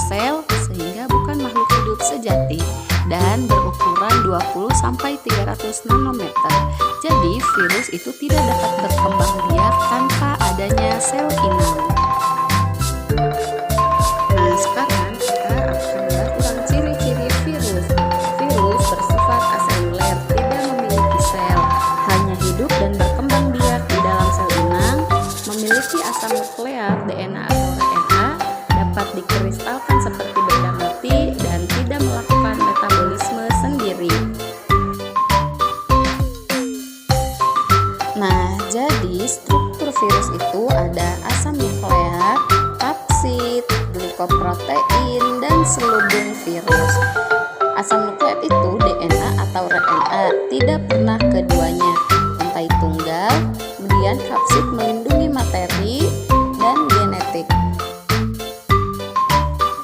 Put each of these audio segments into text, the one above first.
sel sehingga bukan makhluk hidup sejati dan berukuran 20-300 nanometer. Jadi virus itu tidak dapat berkembang biak tanpa adanya sel inang. Nah, sekarang kita akan melihat ulang ciri-ciri virus. Virus bersifat aseluler, tidak memiliki sel, hanya hidup dan berkembang biak di dalam sel inang, memiliki asam nukleat DNA atau RNA, dapat dikristalkan seperti benda mati dan tidak melakukan metabolisme sendiri. Nah, jadi struktur virus itu ada asam nukleat, kapsid, glikoprotein, dan selubung virus. Asam nukleat itu DNA atau RNA, tidak pernah keduanya, rantai tunggal, kemudian kapsid melindungi materi dan genetik.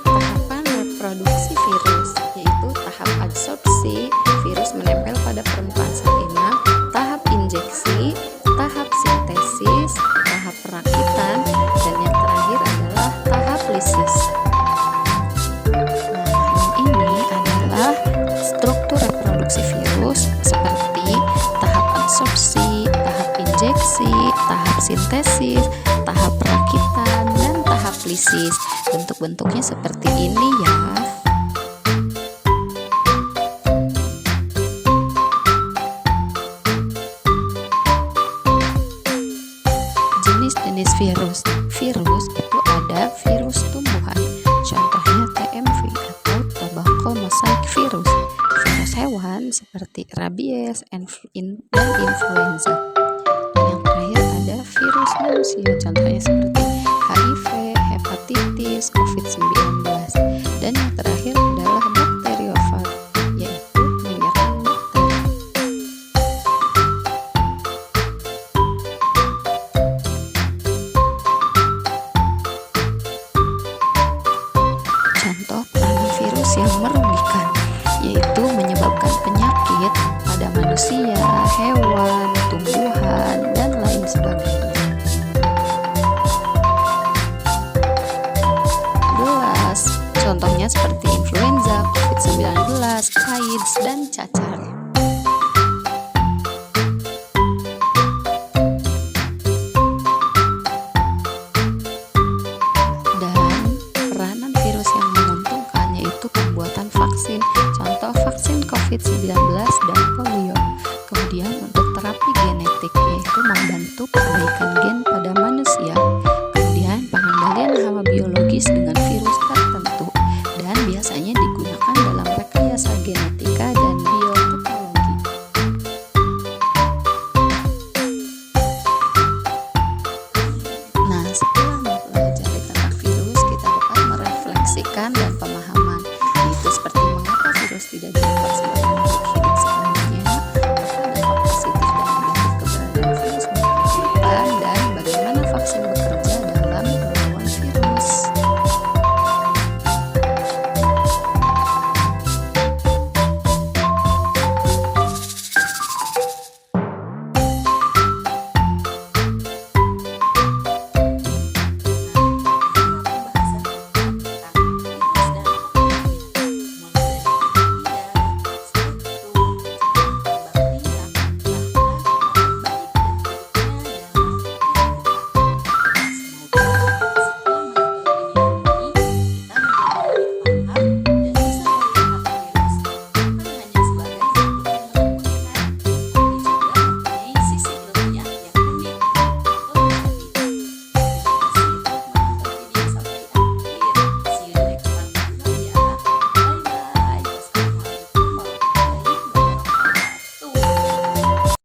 Tahapan reproduksi virus yaitu tahap adsorpsi, virus menempel pada permukaan sel inang, tahap injeksi, tahap sintesis, tahap perakitan, dan yang terakhir adalah tahap lisis. Nah, ini adalah struktur reproduksi virus seperti tahap adsorpsi, tahap injeksi, tahap sintesis, tahap perakitan, dan tahap lisis. Bentuk-bentuknya seperti ini ya. Jenis-jenis virus. Virus itu ada virus tumbuhan, contohnya TMV atau tobacco mosaic virus. Virus hewan seperti rabies dan influenza. Dan yang terakhir ada virus manusia, contohnya seperti HIV, hepatitis, COVID-19. Dan yang terakhir adalah bakteriofag, yaitu menyerang bakteri. Contoh peranan virus yang merugikan, yaitu menyebabkan penyakit pada manusia, hewan, tumbuhan, dan lain sebagainya. Contohnya seperti influenza, COVID-19, AIDS, dan cacar. Dan peranan virus yang menguntungkan yaitu pembuatan vaksin, contoh vaksin COVID-19 dan polio. Kemudian untuk terapi genetik yaitu membantu perbaikan gen pada manusia. Kemudian pengendalian hama biologis dengan virus tertentu dan biasanya digunakan dalam rekayasa genetika dan bioteknologi. Nah, setelah mempelajari tentang virus, kita dapat merefleksikan dan pemahaman, yaitu seperti mengapa virus tidak